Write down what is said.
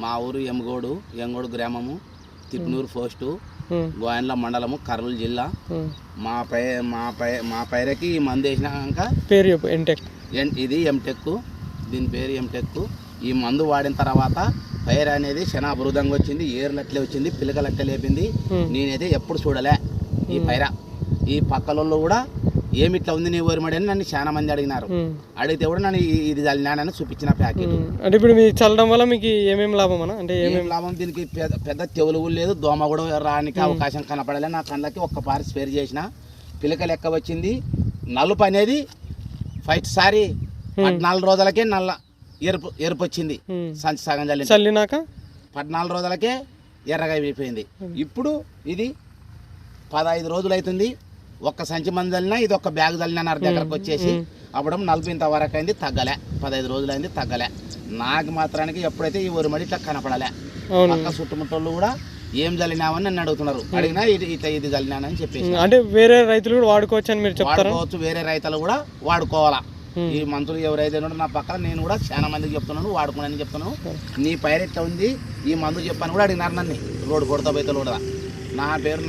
మా ఊరు ఎంగోడు గ్రామము, తిప్నూరు పోస్టు, గోయన్ల మండలము, కర్నూలు జిల్లా. మా పైరకి ఈ మందు వేసినాక పేరు చెప్పు. ఎంటెక్. ఇది ఎంటెక్, దీని పేరు ఎంటెక్. ఈ మందు వాడిన తర్వాత పైర్ అనేది చాలా అభివృద్ధంగా వచ్చింది, ఏర్లట్లే వచ్చింది, పిలకలట్లే లేపింది. నేనైతే ఎప్పుడు చూడలే ఈ పైర. ఈ పక్కలలో కూడా ఏమి ఇట్లా ఉంది నీ ఓరిమడి అని నన్ను చాలా మంది అడిగినారు. అడిగితే కూడా నన్ను ఇది చల్లినానని చూపించిన ప్యాకెట్. అంటే ఇప్పుడు మీరు చల్లడం వల్ల మీకు ఏమేమి లాభం అన్న? అంటే ఏమేమి లాభం, దీనికి పెద్ద తెవులు లేదు, దోమ కూడా రానికి అవకాశం కనపడలే. నా కళ్ళకి ఒక్క పారి స్పేర్ చేసిన, పిలక లెక్క వచ్చింది. నలుపు అనేది సారి 14 రోజులకే ఎరుపు వచ్చింది. సంచి సగం చల్లినాక 14 రోజులకే ఎర్రగా అయిపోయింది. ఇప్పుడు ఇది 15 రోజులు అవుతుంది. ఒక్క సంచి మంది చల్లినా, ఇది ఒక్క బ్యాగ్ చల్లినా నా దగ్గరకు వచ్చేసి అప్పుడు 40 వరకు అయింది, తగ్గలే. 15 రోజులు అయింది, తగ్గలే. నాకు మాత్రానికి ఎప్పుడైతే ఈ ఒరిమడి ఇట్లా కనపడలే. పక్క చుట్టుముట్టోళ్ళు కూడా ఏం చల్లినామని నన్ను అడుగుతున్నారు. అడిగినా ఇది చల్లినానని చెప్పేసి. అంటే వేరే రైతులు కూడా వాడుకోవచ్చు అని మీరు చెప్తారా? వాడుకోవచ్చు, వేరే రైతులు కూడా వాడుకోవాలా. ఈ మంత్రులు ఎవరైతే ఉన్నారో నా పక్కన, నేను కూడా చాలా మందికి చెప్తున్నాను, వాడుకున్నాను చెప్తున్నాను. నీ పైరు ఎట్లా ఉంది, ఈ మందు చెప్పాను కూడా అడిగినారు నన్ను. రోడ్డు కొడతా బయటలు కూడా. నా పేరు